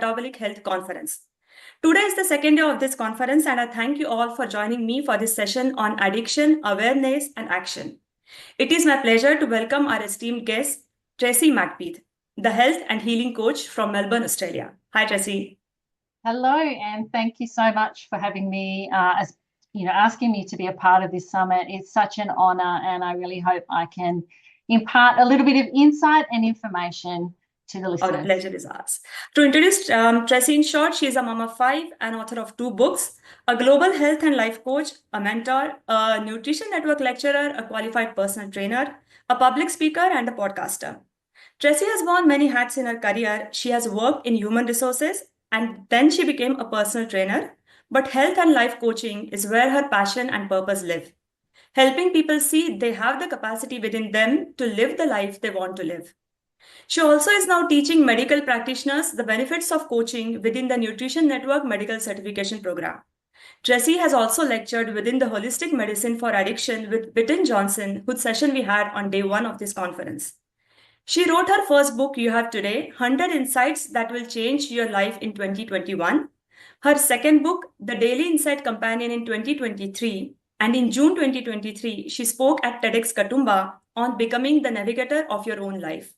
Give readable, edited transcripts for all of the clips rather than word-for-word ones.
Metabolic Health Conference. Today is the second day of this conference, and I thank you all for joining me for this session on addiction, awareness, and action. It is my pleasure to welcome our esteemed guest, Tracey McBeath, the health and healing coach from Melbourne, Australia. Hi, Tracey. Hello, and thank you so much for having me, asking me to be a part of this summit. It's such an honor, and I really hope I can impart a little bit of insight and information to the listeners. The pleasure is ours. To introduce Tracey in short, she is a mom of 5, an author of 2 books, a global health and life coach, a mentor, a nutrition network lecturer, a qualified personal trainer, a public speaker, and a podcaster. Tracey has worn many hats in her career. She has worked in human resources, and then she became a personal trainer. But health and life coaching is where her passion and purpose live, helping people see they have the capacity within them to live the life they want to live. She also is now teaching medical practitioners the benefits of coaching within the Nutrition Network Medical Certification Program. Tracey has also lectured within the Holistic Medicine for Addiction with Bitten Johnson, whose session we had on day 1 of this conference. She wrote her first book, You Have Today, 100 Insights That Will Change Your Life in 2021. Her second book, The Daily Insight Companion in 2023. And in June 2023, she spoke at TEDx Katoomba on becoming the navigator of your own life.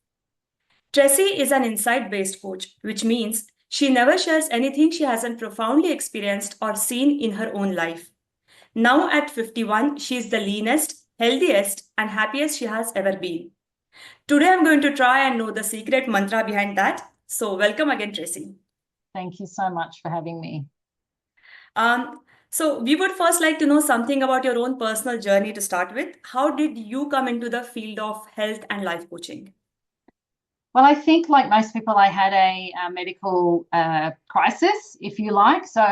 Tracey is an insight-based coach, which means she never shares anything she hasn't profoundly experienced or seen in her own life. Now at 51, she is the leanest, healthiest, and happiest she has ever been. Today, I'm going to try and know the secret mantra behind that. So welcome again, Tracey. Thank you so much for having me. So we would first like to know something about your own personal journey to start with. How did you come into the field of health and life coaching? Well, I think like most people, I had a medical crisis, if you like. So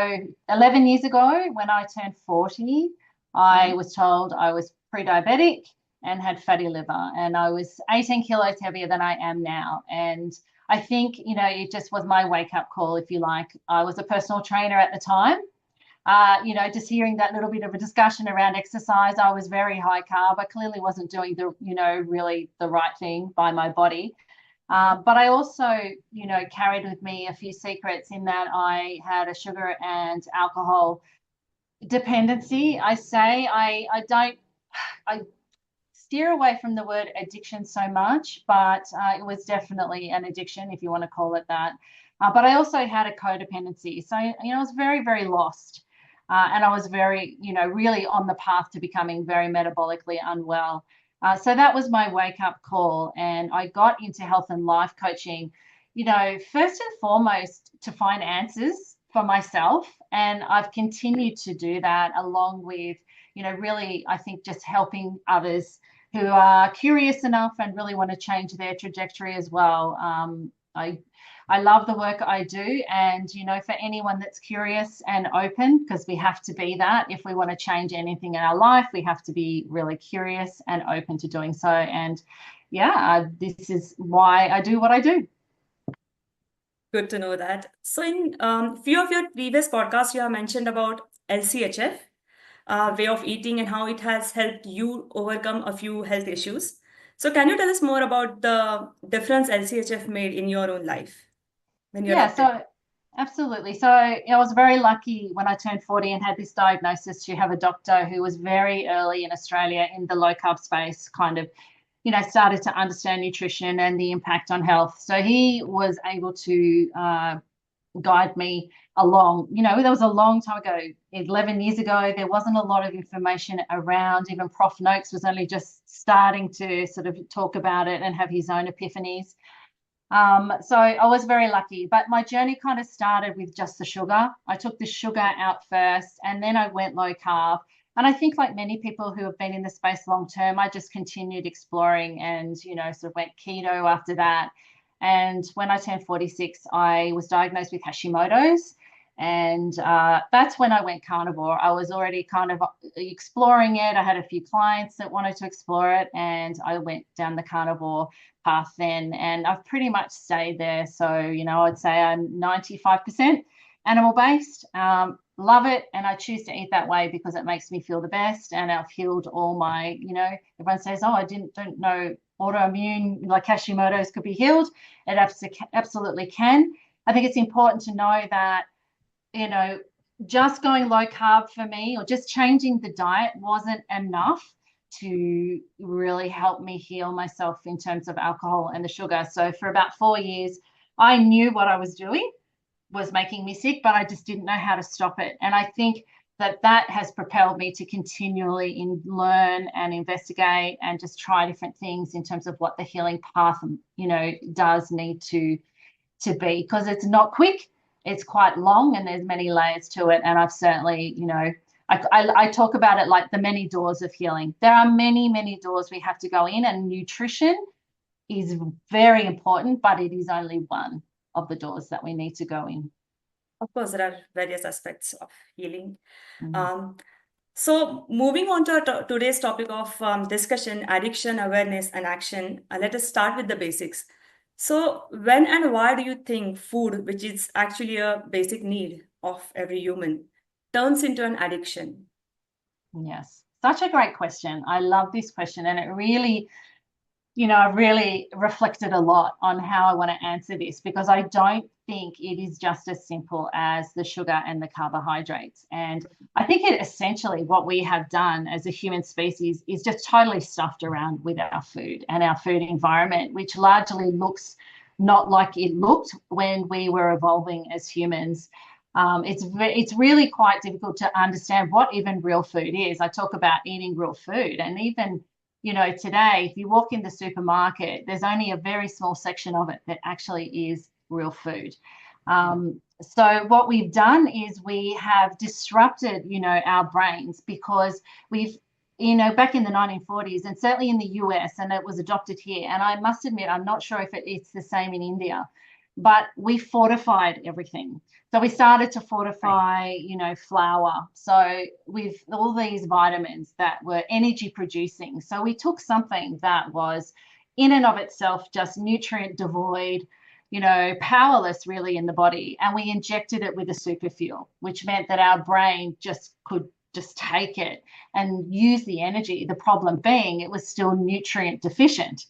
11 years ago, when I turned 40, I was told I was pre-diabetic and had fatty liver, and I was 18 kilos heavier than I am now. And I think, it just was my wake-up call, if you like. I was a personal trainer at the time. Just hearing that little bit of a discussion around exercise, I was very high carb. I clearly wasn't doing really the right thing by my body. But I also, carried with me a few secrets in that I had a sugar and alcohol dependency. I steer away from the word addiction so much, but it was definitely an addiction, if you want to call it that. But I also had a codependency. So, I was very, very lost. And I was very, really on the path to becoming very metabolically unwell. So that was my wake-up call. And I got into health and life coaching, first and foremost to find answers for myself. And I've continued to do that along with, really, I think, just helping others who are curious enough and really want to change their trajectory as well. I love the work I do, and for anyone that's curious and open, because we have to be that. If we want to change anything in our life, we have to be really curious and open to doing so. And this is why I do what I do. Good to know that. So in few of your previous podcasts, you have mentioned about LCHF, way of eating, and how it has helped you overcome a few health issues. So can you tell us more about the difference LCHF made in your own life? Absolutely. So I was very lucky when I turned 40 and had this diagnosis to have a doctor who was very early in Australia in the low-carb space, kind of, started to understand nutrition and the impact on health. So he was able to guide me along. That was a long time ago, 11 years ago. There wasn't a lot of information around. Even Prof. Noakes was only just starting to sort of talk about it and have his own epiphanies. So I was very lucky, but my journey kind of started with just the sugar. I took the sugar out first, and then I went low carb. And I think like many people who have been in the space long term, I just continued exploring and, sort of went keto after that. And when I turned 46, I was diagnosed with Hashimoto's. And that's when I went carnivore. I was already kind of exploring it. I had a few clients that wanted to explore it, and I went down the carnivore path then. And I've pretty much stayed there. So, I'd say I'm 95% animal-based. Love it. And I choose to eat that way because it makes me feel the best. And I've healed all my, everyone says, oh, I don't know autoimmune like Hashimoto's could be healed. It absolutely can. I think it's important to know that, you know, just going low carb for me or just changing the diet wasn't enough to really help me heal myself in terms of alcohol and the sugar. So for about 4 years, I knew what I was doing was making me sick, but I just didn't know how to stop it. And I think that has propelled me to continually learn and investigate and just try different things in terms of what the healing path, you know, does need to be, because it's not quick, it's quite long, and there's many layers to it. And I've certainly, you know, I talk about it like the many doors of healing. There are many, many doors we have to go in, and nutrition is very important, but it is only one of the doors that we need to go in. Of course, there are various aspects of healing. So moving on to today's topic of discussion, addiction, awareness, and action, let us start with the basics. So when and why do you think food, which is actually a basic need of every human, turns into an addiction? Yes, such a great question. I love this question, and it really, you know, I've really reflected a lot on how I want to answer this, because I don't think it is just as simple as the sugar and the carbohydrates. And I think it essentially, what we have done as a human species is just totally stuffed around with our food and our food environment, which largely looks not like it looked when we were evolving as humans. It's really quite difficult to understand what even real food is. I talk about eating real food, and even, you know, today, if you walk in the supermarket, there's only a very small section of it that actually is real food. So what we've done is we have disrupted, you know, our brains, because we've, you know, back in the 1940s, and certainly in the US, and it was adopted here. And I must admit, I'm not sure if it's the same in India, but we fortified everything. So we started to fortify, you know, flour. So with all these vitamins that were energy producing. So we took something that was in and of itself just nutrient devoid, you know, powerless really in the body, and we injected it with a super fuel, which meant that our brain just could just take it and use the energy. The problem being it was still nutrient deficient.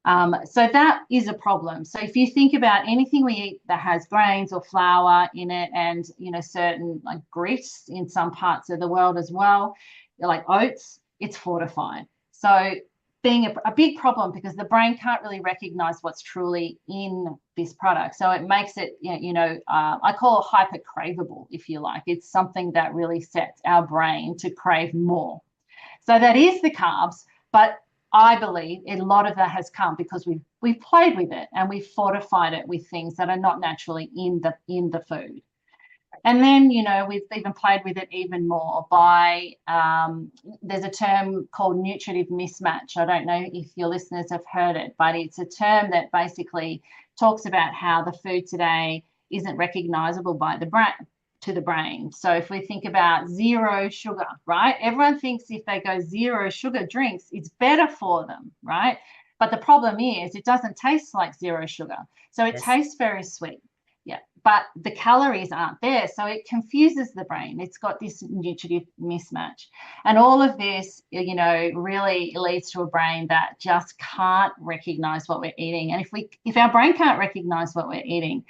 So that is a problem. So if you think about anything we eat that has grains or flour in it, and, you know, certain like grits in some parts of the world as well, like oats, it's fortified. So being a big problem, because the brain can't really recognize what's truly in this product. So it makes it, you know, I call it hyper craveable, if you like. It's something that really sets our brain to crave more. So that is the carbs, but I believe a lot of that has come because we've played with it and we've fortified it with things that are not naturally in the food. And then, you know, we've even played with it even more by, there's a term called nutritive mismatch. I don't know if your listeners have heard it, but it's a term that basically talks about how the food today isn't recognizable by the brain, to the brain. So if we think about zero sugar, right? Everyone thinks if they go zero sugar drinks, it's better for them, right? But the problem is it doesn't taste like zero sugar. So it tastes very sweet. Yeah, but the calories aren't there. So it confuses the brain. It's got this nutritive mismatch. And all of this, you know, really leads to a brain that just can't recognize what we're eating. And if our brain can't recognize what we're eating,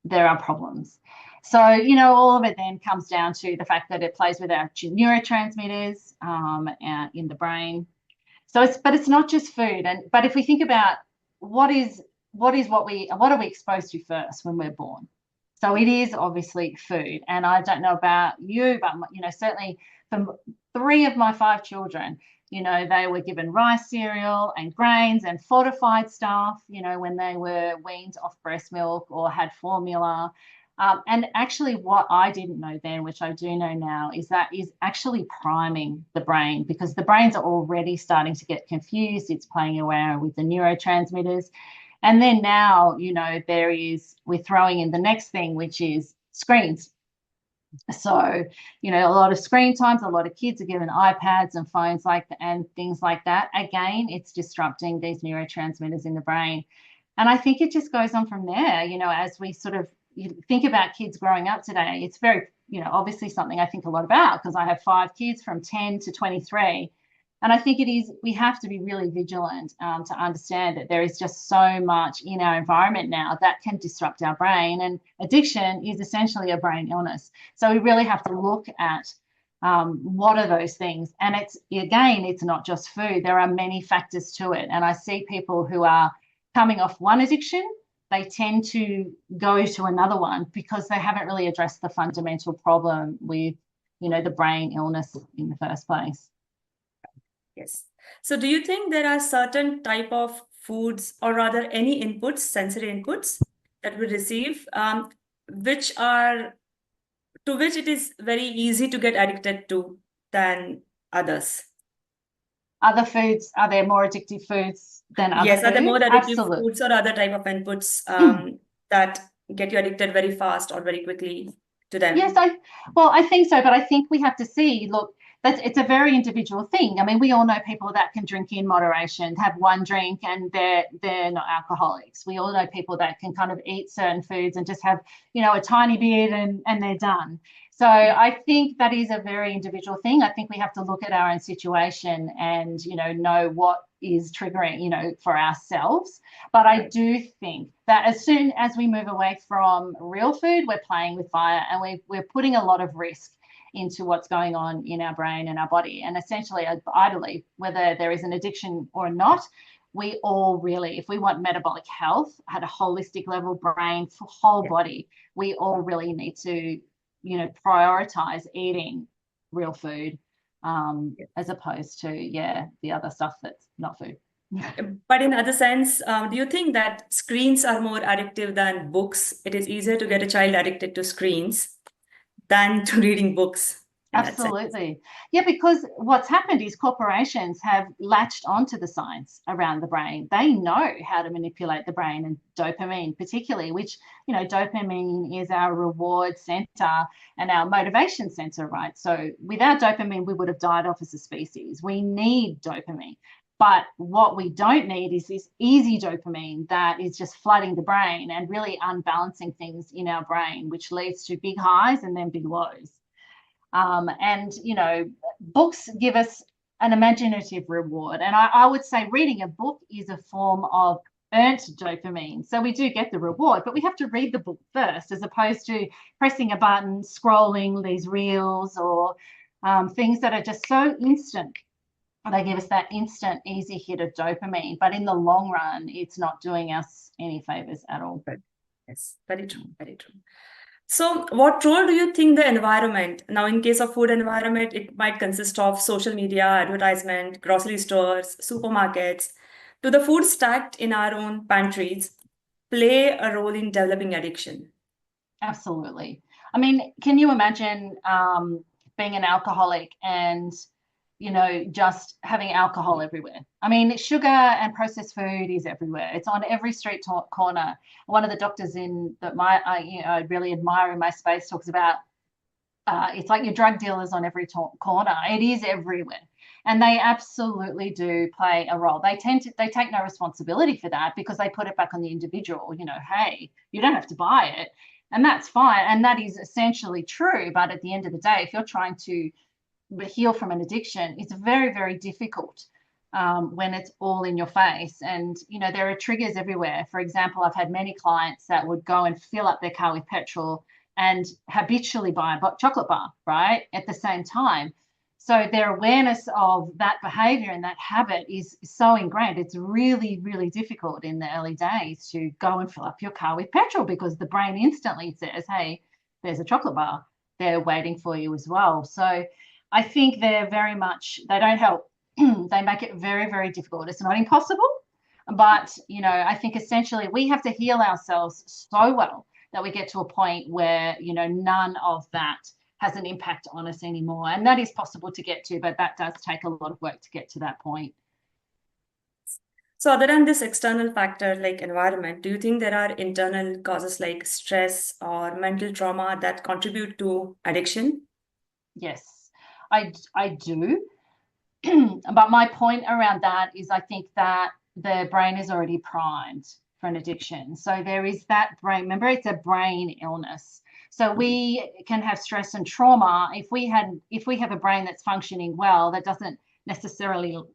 there are problems. So, you know, all of it then comes down to the fact that it plays with our neurotransmitters in the brain. So it's not just food. But if we think about what are we exposed to first when we're born? So it is obviously food. And I don't know about you, but, you know, certainly for 3 of my 5 children, you know, they were given rice cereal and grains and fortified stuff, you know, when they were weaned off breast milk or had formula. And actually what I didn't know then, which I do know now, is that is actually priming the brain, because the brains are already starting to get confused. It's playing around with the neurotransmitters. And then now, you know, we're throwing in the next thing, which is screens. So, you know, a lot of screen times, a lot of kids are given iPads and phones and things like that. Again, it's disrupting these neurotransmitters in the brain. And I think it just goes on from there, you know, as we sort of think about kids growing up today. It's very, you know, obviously something I think a lot about, because I have 5 kids from 10 to 23. And I think we have to be really vigilant to understand that there is just so much in our environment now that can disrupt our brain. And addiction is essentially a brain illness. So we really have to look at what are those things. And it's not just food. There are many factors to it. And I see people who are coming off one addiction, they tend to go to another one because they haven't really addressed the fundamental problem with, the brain illness in the first place. Yes. So do you think there are certain type of foods, or rather any inputs, sensory inputs that we receive, which it is very easy to get addicted to than others? Other foods, are there more addictive foods than other Yes, are there more foods? addictive Absolutely. foods or other type of inputs that get you addicted very fast or very quickly to them? Yes, I think so, but I think we have to see, look, it's a very individual thing. I mean, we all know people that can drink in moderation, have one drink and they're not alcoholics. We all know people that can kind of eat certain foods and just have, a tiny bit and they're done. So I think that is a very individual thing. I think we have to look at our own situation and, know what is triggering, for ourselves. But I do think that as soon as we move away from real food, we're playing with fire and we're putting a lot of risk into what's going on in our brain and our body. And essentially, I believe, whether there is an addiction or not, we all really, if we want metabolic health at a holistic level, brain, whole body, we all really need to, prioritize eating real food as opposed to, the other stuff that's not food. But in other sense, do you think that screens are more addictive than books? It is easier to get a child addicted to screens than to reading books. Absolutely. Yeah, because what's happened is corporations have latched onto the science around the brain. They know how to manipulate the brain, and dopamine particularly, which, dopamine is our reward center and our motivation center, right? So without dopamine, we would have died off as a species. We need dopamine. But what we don't need is this easy dopamine that is just flooding the brain and really unbalancing things in our brain, which leads to big highs and then big lows. And, books give us an imaginative reward. And I would say reading a book is a form of earned dopamine. So we do get the reward, but we have to read the book first, as opposed to pressing a button, scrolling these reels or things that are just so instant. They give us that instant, easy hit of dopamine. But in the long run, it's not doing us any favors at all. Yes, very true, very true. So what role do you think the environment, now in case of food environment, it might consist of social media, advertisement, grocery stores, supermarkets, do the food stacked in our own pantries play a role in developing addiction? Absolutely. I mean, can you imagine being an alcoholic and, just having alcohol everywhere? I mean, sugar and processed food is everywhere. It's on every street corner. One of the doctors that I really admire in my space talks about it's like your drug dealers on every corner. It is everywhere. And they absolutely do play a role. They take no responsibility for that because they put it back on the individual. Hey, you don't have to buy it. And that's fine. And that is essentially true. But at the end of the day, if you're trying to heal from an addiction, it's very, very difficult when it's all in your face. And, there are triggers everywhere. For example, I've had many clients that would go and fill up their car with petrol and habitually buy a chocolate bar, right, at the same time. So their awareness of that behavior and that habit is so ingrained. It's really, really difficult in the early days to go and fill up your car with petrol because the brain instantly says, hey, there's a chocolate bar. They're waiting for you as well. So I think they don't help. They make it very, very difficult. It's not impossible, but, I think essentially we have to heal ourselves so well that we get to a point where, none of that has an impact on us anymore. And that is possible to get to, but that does take a lot of work to get to that point. So other than this external factor like environment, do you think there are internal causes like stress or mental trauma that contribute to addiction? Yes, I do. But my point around that is I think that the brain is already primed for an addiction. So there is that brain, remember, it's a brain illness. So we can have stress and trauma. If we have a brain that's functioning well, that doesn't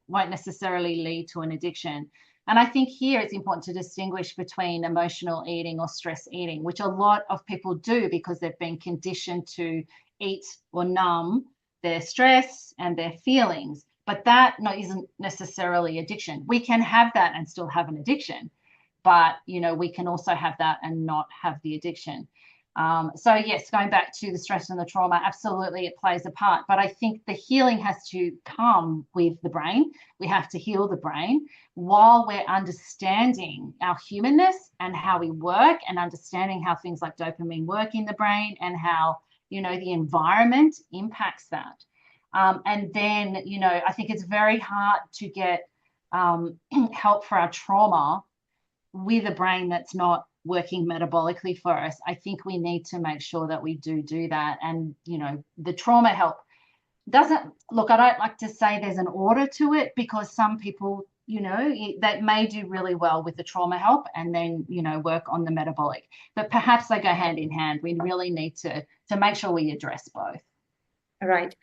won't necessarily lead to an addiction. And I think here it's important to distinguish between emotional eating or stress eating, which a lot of people do because they've been conditioned to eat or numb their stress and their feelings. But that isn't necessarily addiction. We can have that and still have an addiction, but we can also have that and not have the addiction. So yes, going back to the stress and the trauma, absolutely it plays a part. But I think the healing has to come with the brain. We have to heal the brain while we're understanding our humanness and how we work, and understanding how things like dopamine work in the brain, and how the environment impacts that. And then I think it's very hard to get help for our trauma with a brain that's not working metabolically for us. I think we need to make sure that we do that. And the trauma help doesn't look, I don't like to say there's an order to it, because some people that may do really well with the trauma help and then work on the metabolic, but perhaps they go hand in hand. We really need to make sure we address both. Right.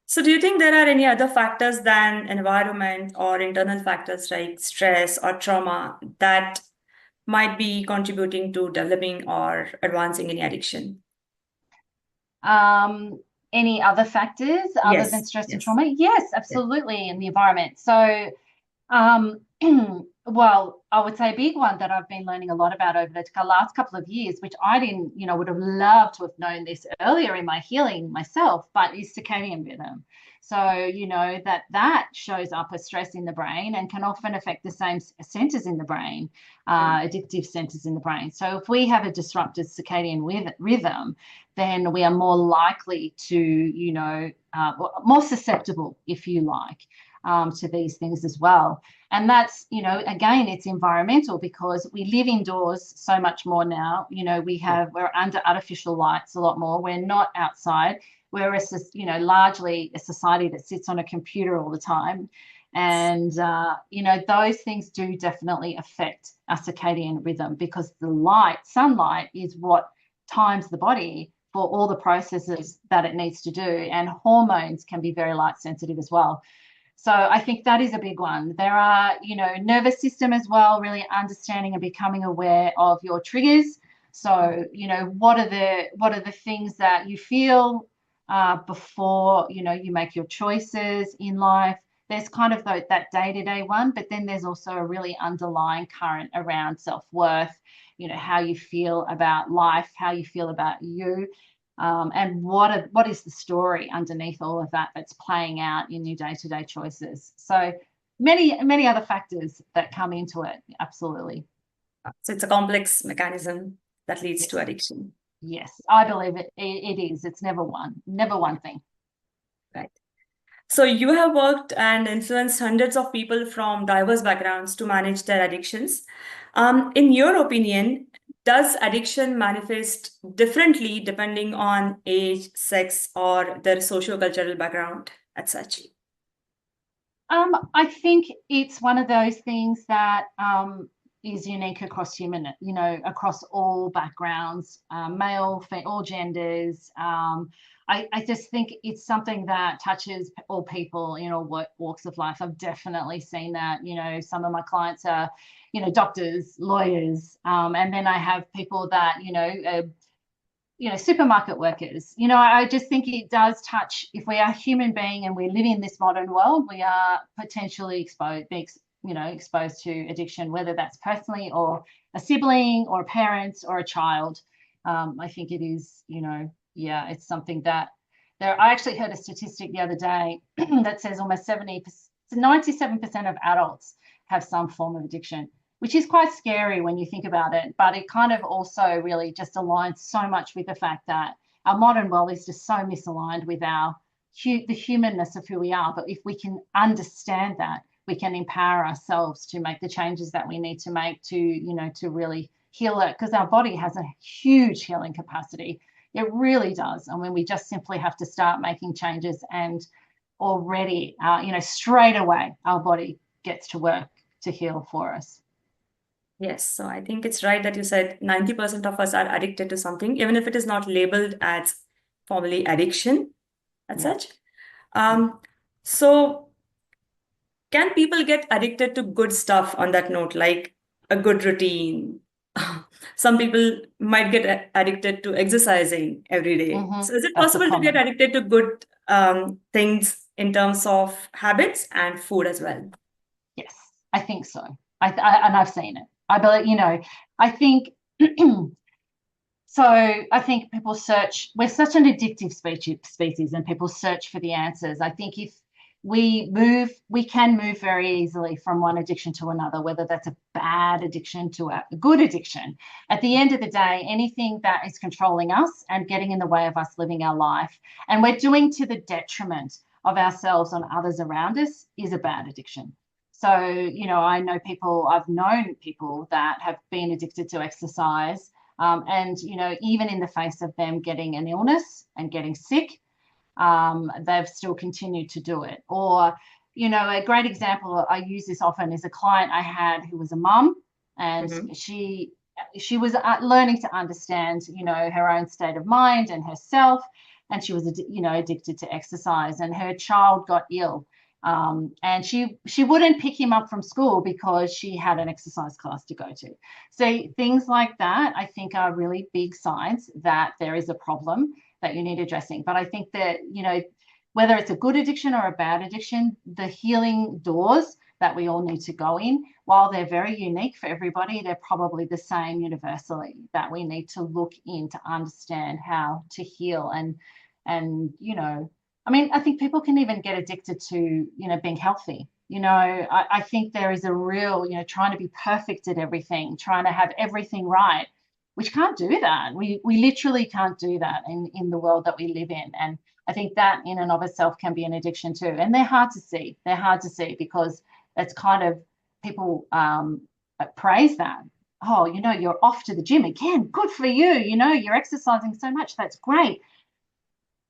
So do you think there are any other factors than environment or internal factors like stress or trauma that might be contributing to developing or advancing any addiction? Any other factors other than stress and trauma? Yes, absolutely. In the environment. So, well, I would say a big one that I've been learning a lot about over the last couple of years, which I didn't, would have loved to have known this earlier in my healing myself, but is circadian rhythm. So, that shows up as stress in the brain and can often affect the same centers in the brain, addictive centers in the brain. So if we have a disrupted circadian rhythm, then we are more likely to, more susceptible, if you like, to these things as well. And that's, again, it's environmental, because we live indoors so much more now. We're under artificial lights a lot more. We're not outside. We're largely a society that sits on a computer all the time. And, those things do definitely affect our circadian rhythm, because the sunlight is what times the body for all the processes that it needs to do. And hormones can be very light sensitive as well. So I think that is a big one. There are, nervous system as well, really understanding and becoming aware of your triggers. So, what are the things that you feel before, you make your choices in life. There's kind of that day-to-day one, but then there's also a really underlying current around self-worth, how you feel about life, how you feel about you. And what is the story underneath all of that that's playing out in your day-to-day choices? So many other factors that come into it. Absolutely. So it's a complex mechanism that leads to addiction. Yes, I believe it is. It's never one thing. Right. So you have worked and influenced hundreds of people from diverse backgrounds to manage their addictions. In your opinion, does addiction manifest differently depending on age, sex, or their socio-cultural background as such? I think it's one of those things that is unique across across all backgrounds, male, female, all genders. I just think it's something that touches all people in all walks of life. I've definitely seen that. Some of my clients are, doctors, lawyers, and then I have people that, supermarket workers. I just think it does touch. If we are a human being and we live in this modern world, we are potentially exposed to addiction, whether that's personally or a sibling or a parent or a child. I think it is, it's something that I actually heard a statistic the other day that says almost 97% of adults have some form of addiction, which is quite scary when you think about it. But it kind of also really just aligns so much with the fact that our modern world is just so misaligned with the humanness of who we are. But if we can understand that, we can empower ourselves to make the changes that we need to make to really heal it, because our body has a huge healing capacity. It really does. And when we just simply have to start making changes, and already, straight away, our body gets to work to heal for us. Yes, so I think it's right that you said 90% of us are addicted to something, even if it is not labeled as formally addiction as such. So can people get addicted to good stuff on that note, like a good routine? Some people might get addicted to exercising every day. So is it That's a possible to get common. addicted to good things in terms of habits and food as well? Yes, I think so. And I've seen it. I believe, I think so. I think people search. We're such an addictive species, and people search for the answers. I think if we can move very easily from one addiction to another, whether that's a bad addiction to a good addiction. At the end of the day, anything that is controlling us and getting in the way of us living our life, and we're doing to the detriment of ourselves and others around us, is a bad addiction. So, I know I've known people that have been addicted to exercise, and, even in the face of them getting an illness and getting sick, they've still continued to do it. Or, a great example, I use this often, is a client I had who was a mum, and she was learning to understand, her own state of mind and herself, and she was, addicted to exercise, and her child got ill. And she wouldn't pick him up from school because she had an exercise class to go to. So things like that, I think, are really big signs that there is a problem that you need addressing. But I think that, whether it's a good addiction or a bad addiction, the healing doors that we all need to go in, while they're very unique for everybody, they're probably the same universally, that we need to look in to understand how to heal. And I think people can even get addicted to, being healthy. I think there is a real, trying to be perfect at everything, trying to have everything right, which can't do that. We literally can't do that in the world that we live in. And I think that in and of itself can be an addiction too. And they're hard to see. They're hard to see because it's kind of, people praise that. Oh, you're off to the gym again. Good for you. You're exercising so much. That's great.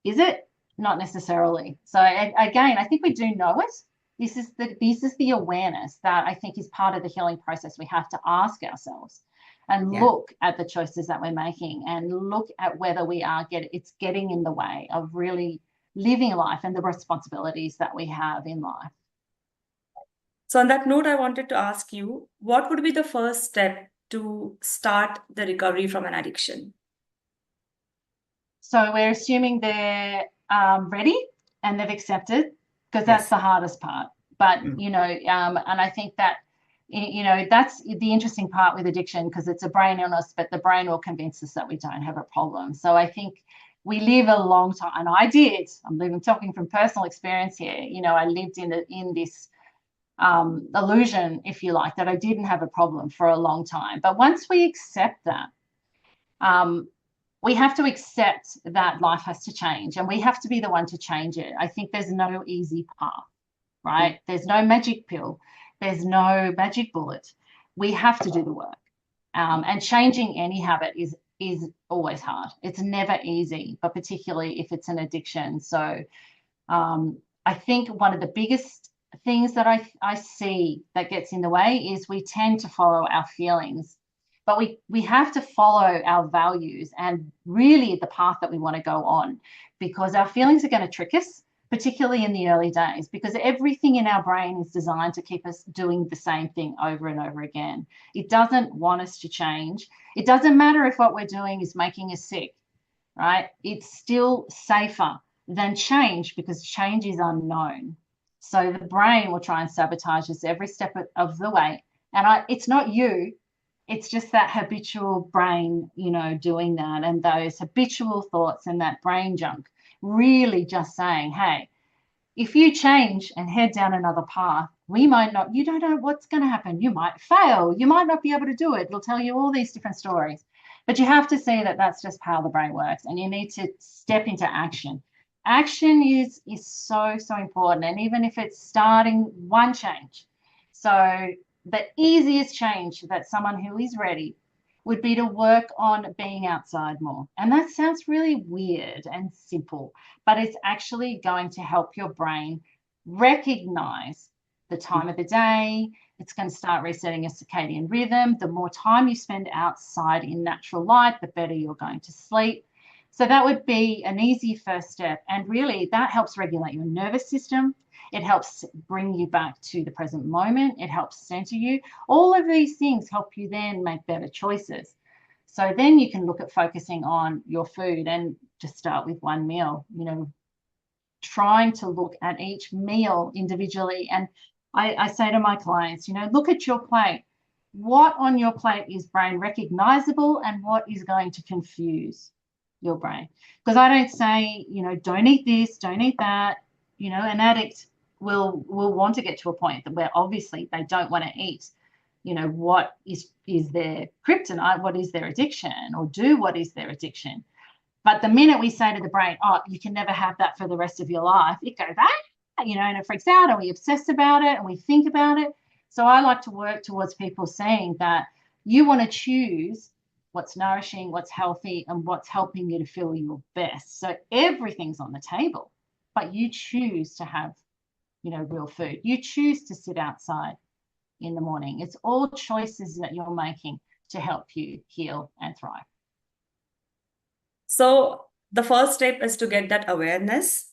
Is it? Not necessarily. So again, I think we do know it. This is the awareness that I think is part of the healing process. We have to ask ourselves and look at the choices that we're making, and look at whether it's getting in the way of really living life and the responsibilities that we have in life. So on that note, I wanted to ask you, what would be the first step to start the recovery from an addiction? So we're assuming they're ready and they've accepted, because that's the hardest part. But, and I think that, that's the interesting part with addiction, because it's a brain illness, but the brain will convince us that we don't have a problem. So I think we live a long time, and I'm talking from personal experience here. I lived in this illusion, if you like, that I didn't have a problem for a long time. But once we accept that, we have to accept that life has to change, and we have to be the one to change it. I think there's no easy path, right? There's no magic pill. There's no magic bullet. We have to do the work. And changing any habit is always hard. It's never easy, but particularly if it's an addiction. So I think one of the biggest things that I see that gets in the way is we tend to follow our feelings. But we have to follow our values and really the path that we want to go on, because our feelings are going to trick us, particularly in the early days, because everything in our brain is designed to keep us doing the same thing over and over again. It doesn't want us to change. It doesn't matter if what we're doing is making us sick, right? It's still safer than change, because change is unknown. So the brain will try and sabotage us every step of the way. And it's not you. It's just that habitual brain, doing that, and those habitual thoughts and that brain junk really just saying, hey, if you change and head down another path, you don't know what's going to happen. You might fail. You might not be able to do it. It'll tell you all these different stories. But you have to see that that's just how the brain works, and you need to step into action. Action is so, so important. And even if it's starting one change. So the easiest change that someone who is ready would be to work on being outside more. And that sounds really weird and simple, but it's actually going to help your brain recognize the time of the day. It's going to start resetting a circadian rhythm. The more time you spend outside in natural light, the better you're going to sleep. So that would be an easy first step. And really, that helps regulate your nervous system. It helps bring you back to the present moment. It helps center you. All of these things help you then make better choices. So then you can look at focusing on your food and just start with one meal, trying to look at each meal individually. And I say to my clients, look at your plate. What on your plate is brain recognizable and what is going to confuse your brain? Because I don't say, don't eat this, don't eat that. An addict will want to get to a point where obviously they don't want to eat, what is their kryptonite, what is their addiction, or do what is their addiction. But the minute we say to the brain, oh, you can never have that for the rest of your life, it goes, and it freaks out, and we obsess about it and we think about it. So I like to work towards people saying that you want to choose what's nourishing, what's healthy, and what's helping you to feel your best. So everything's on the table, but you choose to have, real food. You choose to sit outside in the morning. It's all choices that you're making to help you heal and thrive. So the first step is to get that awareness,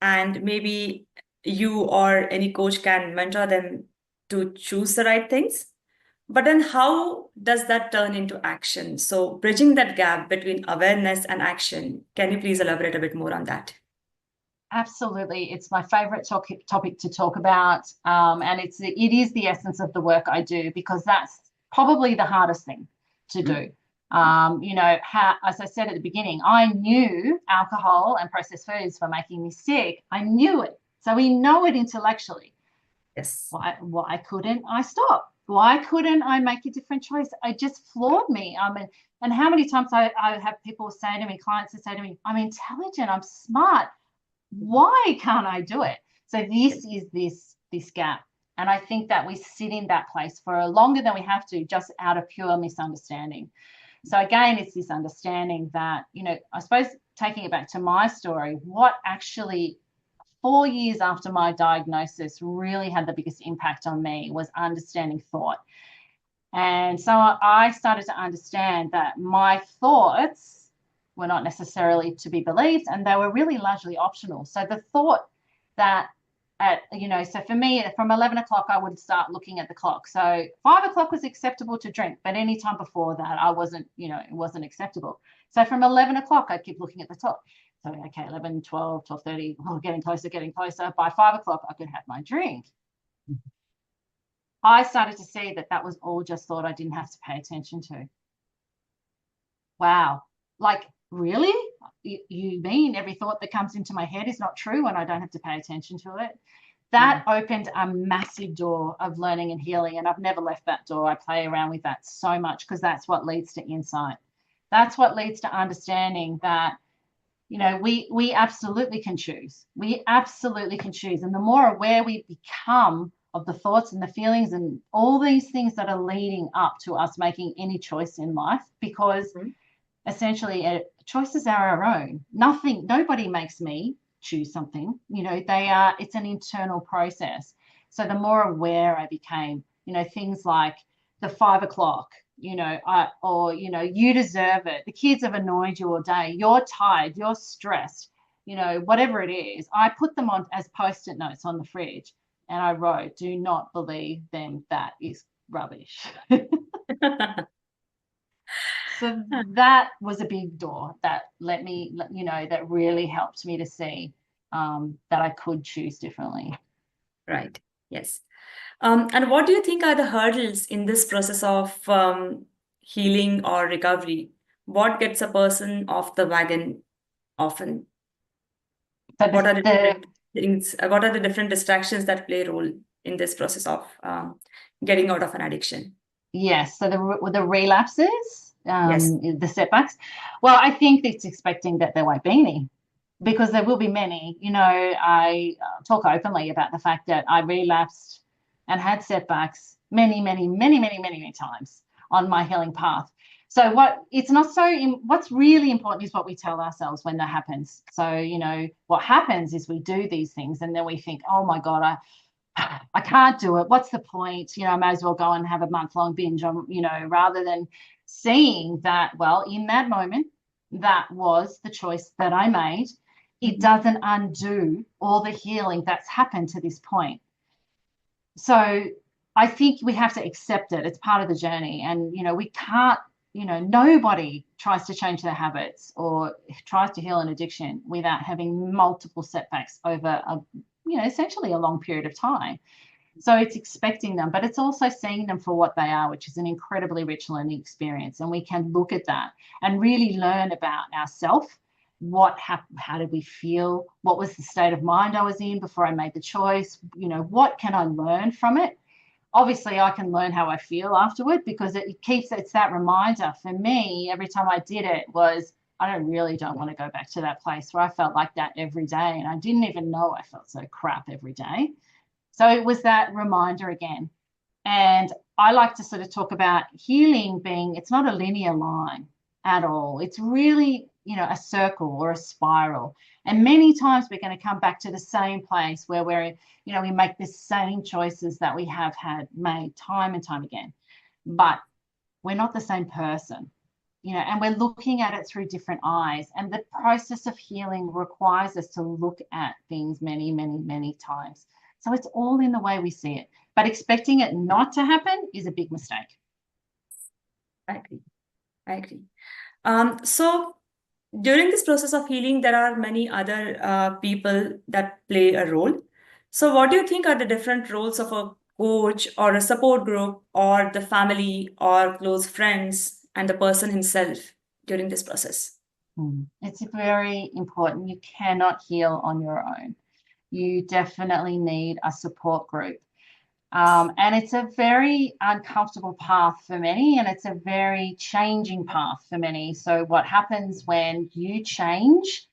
and maybe you or any coach can mentor them to choose the right things. But then how does that turn into action? So bridging that gap between awareness and action, can you please elaborate a bit more on that? Absolutely. It's my favorite topic to talk about. And it is the essence of the work I do, because that's probably the hardest thing to do. As I said at the beginning, I knew alcohol and processed foods were making me sick. I knew it. So we know it intellectually. Yes. Why couldn't I stop? Why couldn't I make a different choice? It just floored me. And how many times I have people say to me, clients that say to me, I'm intelligent, I'm smart. Why can't I do it? So this is this gap. And I think that we sit in that place for longer than we have to, just out of pure misunderstanding. So again, it's this understanding that, I suppose taking it back to my story, what actually 4 years after my diagnosis really had the biggest impact on me was understanding thought. And so I started to understand that my thoughts were not necessarily to be believed, and they were really largely optional. So the thought that so for me, from 11 o'clock, I would start looking at the clock. So 5 o'clock was acceptable to drink, but any time before that, I wasn't, it wasn't acceptable. So from 11 o'clock, I'd keep looking at the clock. So, okay, 11, 12, 12:30, getting closer. By 5 o'clock, I could have my drink. I started to see that that was all just thought I didn't have to pay attention to. Wow. Like, really? You mean every thought that comes into my head is not true and I don't have to pay attention to it? That opened a massive door of learning and healing, and I've never left that door. I play around with that so much, because that's what leads to insight. That's what leads to understanding that, we absolutely can choose. We absolutely can choose. And the more aware we become of the thoughts and the feelings and all these things that are leading up to us making any choice in life, because essentially choices are our own. Nobody makes me choose something. It's an internal process. So the more aware I became, things like the 5 o'clock, you deserve it. The kids have annoyed you all day. You're tired. You're stressed. Whatever it is, I put them on as Post-it notes on the fridge, and I wrote, "Do not believe them. That is rubbish." So that was a big door that let me, that really helped me to see that I could choose differently. Right. Yes. And what do you think are the hurdles in this process of healing or recovery? What gets a person off the wagon often? So What are the different things? What are the different distractions that play a role in this process of getting out of an addiction? Yes. So the relapses, Yes. the setbacks. Well, I think it's expecting that there won't be any, because there will be many. I talk openly about the fact that I relapsed and had setbacks many, many, many, many, many, many times on my healing path. So what's really important is what we tell ourselves when that happens. So, what happens is we do these things and then we think, oh my God, I can't do it. What's the point? I may as well go and have a month-long binge on, rather than seeing that, well, in that moment, that was the choice that I made. it doesn't undo all the healing that's happened to this point. So I think we have to accept it. It's part of the journey. And, we can't, nobody tries to change their habits or tries to heal an addiction without having multiple setbacks over essentially a long period of time. So it's expecting them, but it's also seeing them for what they are, which is an incredibly rich learning experience. And we can look at that and really learn about ourselves. How did we feel? What was the state of mind I was in before I made the choice? What can I learn from it? Obviously, I can learn how I feel afterward, because it's that reminder for me every time I did it was, I don't want to go back to that place where I felt like that every day. And I didn't even know I felt so crap every day. So it was that reminder again. And I like to sort of talk about healing being, it's not a linear line at all. It's really, a circle or a spiral. And many times we're going to come back to the same place where we make the same choices that we have had made time and time again. But we're not the same person, and we're looking at it through different eyes. And the process of healing requires us to look at things many, many, many times. So it's all in the way we see it. But expecting it not to happen is a big mistake. I agree. So during this process of healing, there are many other people that play a role. So what do you think are the different roles of a coach or a support group or the family or close friends and the person himself during this process? It's very important. You cannot heal on your own. You definitely need a support group. And it's a very uncomfortable path for many, and it's a very changing path for many. So what happens when you change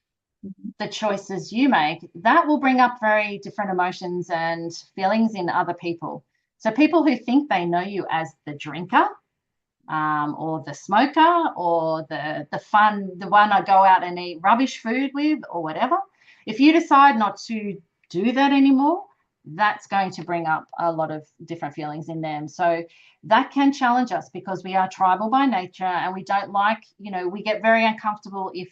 the choices you make, that will bring up very different emotions and feelings in other people. So people who think they know you as the drinker, or the smoker, or the one I go out and eat rubbish food with, or whatever, if you decide not to do that anymore, that's going to bring up a lot of different feelings in them. So that can challenge us, because we are tribal by nature, and we don't like, we get very uncomfortable if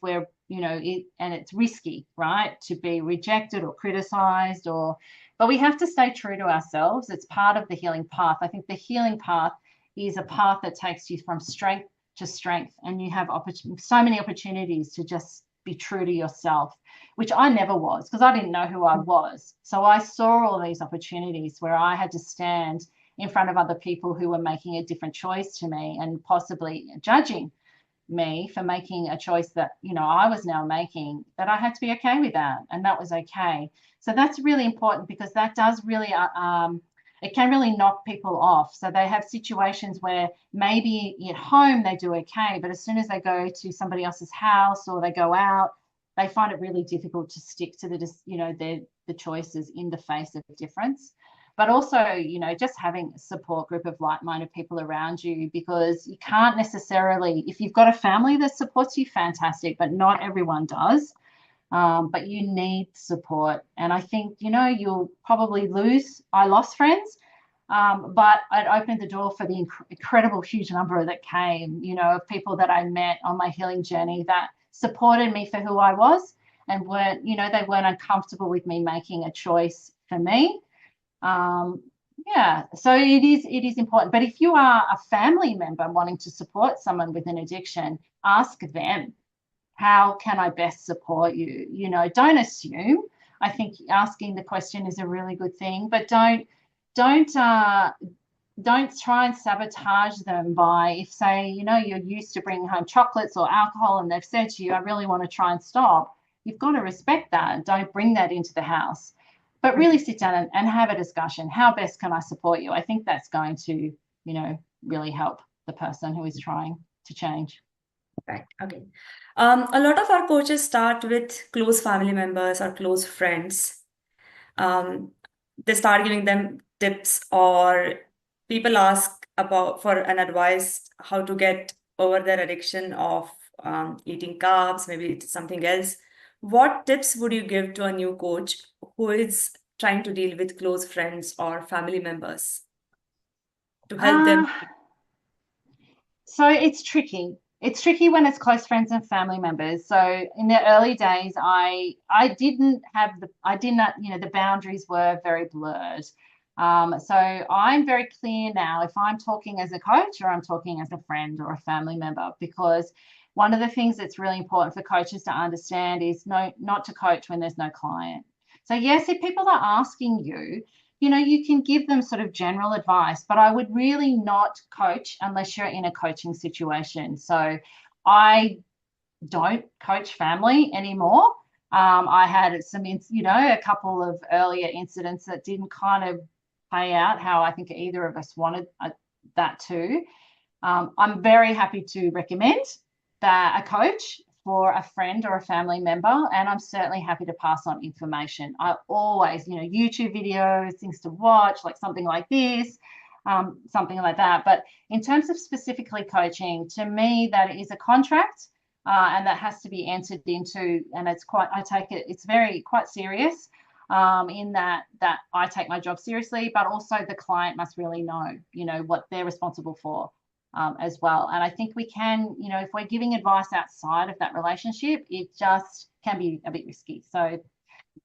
we're, and it's risky, right, to be rejected or criticized, but we have to stay true to ourselves. It's part of the healing path. I think the healing path is a path that takes you from strength to strength, and you have so many opportunities to just be true to yourself, which I never was, because I didn't know who I was. So I saw all these opportunities where I had to stand in front of other people who were making a different choice to me and possibly judging me for making a choice that, I was now making, that I had to be okay with that. And that was okay. So that's really important, because that does really, it can really knock people off. So they have situations where maybe at home they do okay, but as soon as they go to somebody else's house or they go out, they find it really difficult to stick to the choices in the face of difference. But also, just having a support group of like-minded people around you, because you can't necessarily, if you've got a family that supports you, fantastic, but not everyone does. But you need support. And I think, you'll probably I lost friends, but it opened the door for the incredible huge number that came, of people that I met on my healing journey that supported me for who I was, and they weren't uncomfortable with me making a choice for me. So it is important. But if you are a family member wanting to support someone with an addiction, ask them, how can I best support you? Don't assume. I think asking the question is a really good thing, but don't try and sabotage them by, if say, you're used to bringing home chocolates or alcohol and they've said to you, I really want to try and stop. You've got to respect that. Don't bring that into the house, but really sit down and have a discussion. How best can I support you? I think that's going to, really help the person who is trying to change. Right. Okay. A lot of our coaches start with close family members or close friends. They start giving them tips, or people ask for an advice how to get over their addiction of eating carbs, maybe it's something else. What tips would you give to a new coach who is trying to deal with close friends or family members to help them? So it's tricky. It's tricky when it's close friends and family members. So in the early days, I didn't have the boundaries were very blurred. So I'm very clear now if I'm talking as a coach or I'm talking as a friend or a family member, because one of the things that's really important for coaches to understand is not to coach when there's no client. So yes, if people are asking you, you can give them sort of general advice, but I would really not coach unless you're in a coaching situation. So I don't coach family anymore. I had a couple of earlier incidents that didn't kind of play out how I think either of us wanted that to. I'm very happy to recommend that a coach for a friend or a family member, and I'm certainly happy to pass on information. I always, YouTube videos, things to watch, like something like this, something like that. But in terms of specifically coaching, to me, that is a contract, and that has to be entered into, and I take it, it's quite serious, in that I take my job seriously, but also the client must really know, what they're responsible for. As well. And I think we can, if we're giving advice outside of that relationship, it just can be a bit risky. So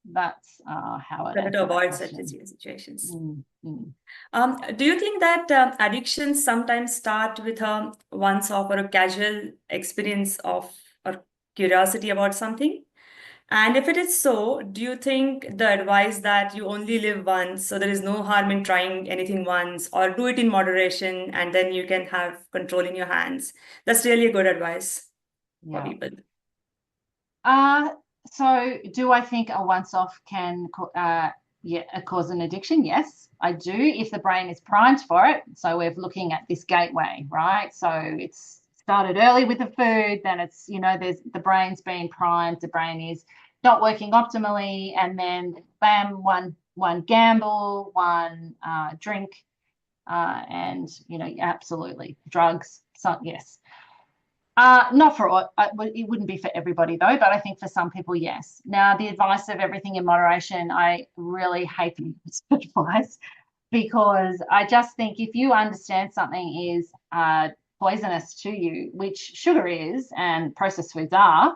that's how it Better to avoid such situations. Mm-hmm. Do you think that addictions sometimes start with a once-off or a casual experience of or curiosity about something? And if it is so, do you think the advice that you only live once, so there is no harm in trying anything once, or do it in moderation and then you can have control in your hands? That's really a good advice for people. So do I think a once-off can cause an addiction? Yes, I do, if the brain is primed for it. So we're looking at this gateway, right? So it's started early with the food, then it's, there's the brain's been primed, the brain is not working optimally, and then bam, one gamble, one drink, and absolutely drugs. So yes. Not for all, it wouldn't be for everybody though, but I think for some people, yes. Now, the advice of everything in moderation, I really hate the advice, because I just think if you understand something is poisonous to you, which sugar is and processed foods are,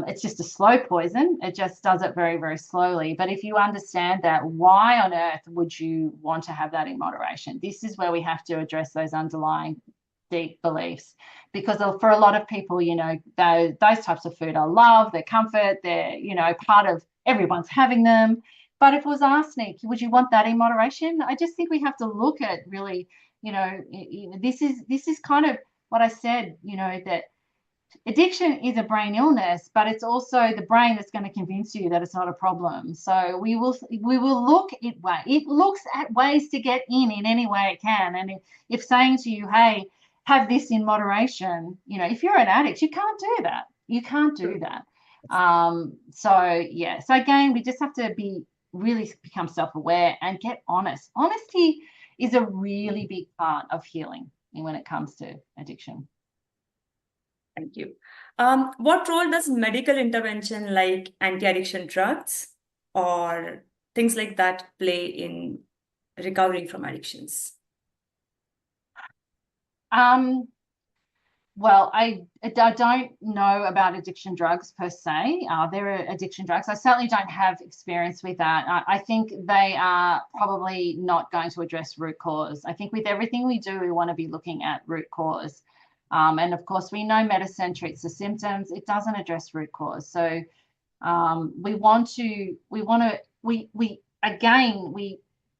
it's just a slow poison. It just does it very, very slowly. But if you understand that, why on earth would you want to have that in moderation? This is where we have to address those underlying deep beliefs, because for a lot of people, those types of food are love, they're comfort, they're, part of everyone's having them. But if it was arsenic, would you want that in moderation? I just think we have to look at really, this is kind of what I said, that addiction is a brain illness, but it's also the brain that's going to convince you that it's not a problem. So we will look it looks at ways to get in any way it can. And if saying to you, hey, have this in moderation, if you're an addict, you can't do that. You can't do that. So again, we just have to really become self-aware and get honest. Honesty is a really big part of healing when it comes to addiction. Thank you. What role does medical intervention like anti-addiction drugs or things like that play in recovering from addictions? Well, I don't know about addiction drugs per se. There are addiction drugs. I certainly don't have experience with that. I think they are probably not going to address root cause. I think with everything we do, we want to be looking at root cause. And of course, we know medicine treats the symptoms. It doesn't address root cause. So we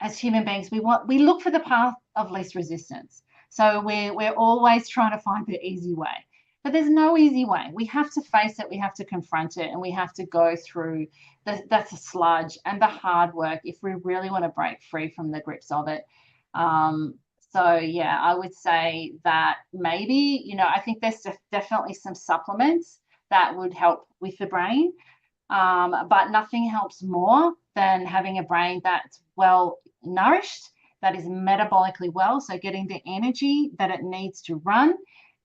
as human beings, we look for the path of least resistance. So we're always trying to find the easy way, but there's no easy way. We have to face it, we have to confront it, and we have to go through that's a sludge and the hard work if we really want to break free from the grips of it. So yeah, I would say that maybe, I think there's definitely some supplements that would help with the brain, but nothing helps more than having a brain that's well nourished, that is metabolically well, so getting the energy that it needs to run,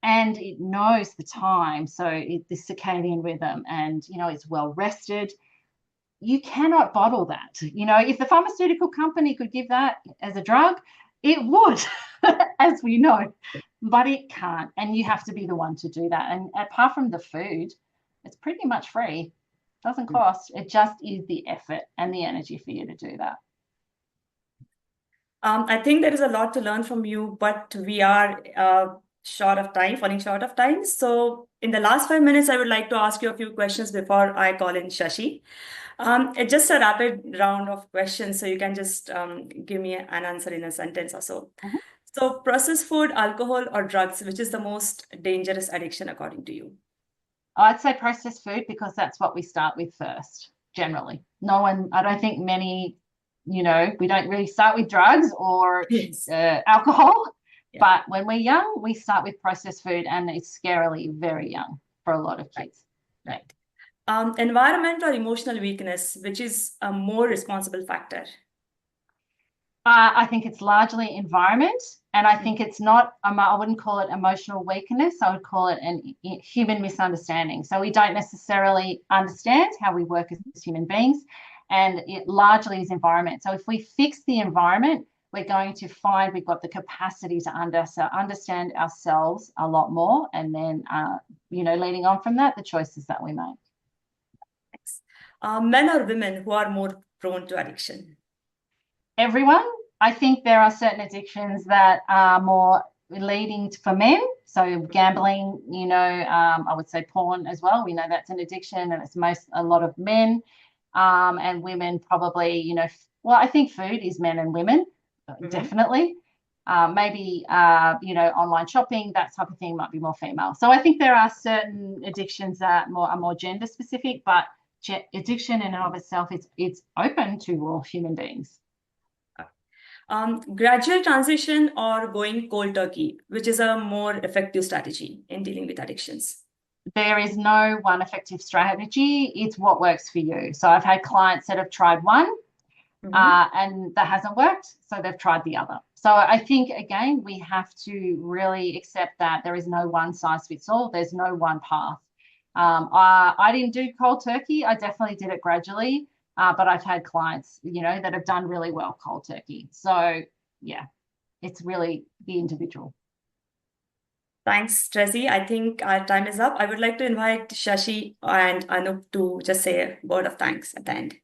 and it knows the time, so the circadian rhythm, and it's well rested. You cannot bottle that. If the pharmaceutical company could give that as a drug, It would, as we know, but it can't. And you have to be the one to do that. And apart from the food, it's pretty much free. Doesn't cost. It just is the effort and the energy for you to do that. I think there is a lot to learn from you, but we are falling short of time. So in the last 5 minutes, I would like to ask you a few questions before I call in Shashi. It's just a rapid round of questions, so you can just give me an answer in a sentence or so. Mhm. So processed food, alcohol, or drugs, which is the most dangerous addiction according to you? I'd say processed food because that's what we start with first, generally. No one, I don't think many, we don't really start with drugs or Yes. alcohol. Yeah. But when we're young, we start with processed food, and it's scarily very young for a lot of kids. Right. Environment or emotional weakness, which is a more responsible factor? I think it's largely environment, and I think it's not, I wouldn't call it emotional weakness. I would call it an human misunderstanding. So we don't necessarily understand how we work as human beings, and it largely is environment. So if we fix the environment, we're going to find we've got the capacity to understand ourselves a lot more, and then, leading on from that, the choices that we make. Thanks. Men or women who are more prone to addiction? Everyone. I think there are certain addictions that are more leading for men. So gambling, I would say porn as well. We know that's an addiction, and it's a lot of men, and women probably, I think food is men and women, definitely. Maybe, online shopping, that type of thing might be more female. So I think there are certain addictions that are more gender specific, but addiction in and of itself, it's open to all human beings. Gradual transition or going cold turkey, which is a more effective strategy in dealing with addictions? There is no one effective strategy. It's what works for you. So I've had clients that have tried one and that hasn't worked, so they've tried the other. So I think, again, we have to really accept that there is no one size fits all. There's no one path. I didn't do cold turkey. I definitely did it gradually. But I've had clients, that have done really well cold turkey. So, yeah, it's really the individual. Thanks, Tracey. I think our time is up. I would like to invite Shashi and Anup to just say a word of thanks at the end.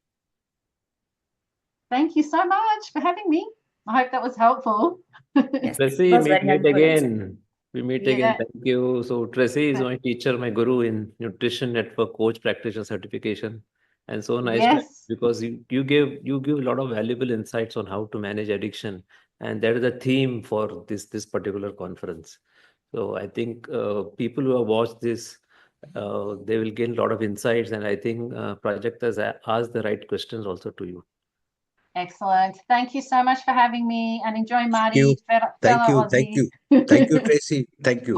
Thank you so much for having me. I hope that was helpful. Yes, Tracey, it was we very meet helpful. again. We meet Yeah. again. Thank you. So Tracey is my teacher, my guru in nutrition network coach practitioner certification. And so nice to- Yes. because you give a lot of valuable insights on how to manage addiction. And that is the theme for this particular conference. So I think people who have watched this, they will gain a lot of insights. And I think Project has asked the right questions also to you. Excellent. Thank you so much for having me, and enjoy Marty. Thank you. Thank you, Tracy. Thank you.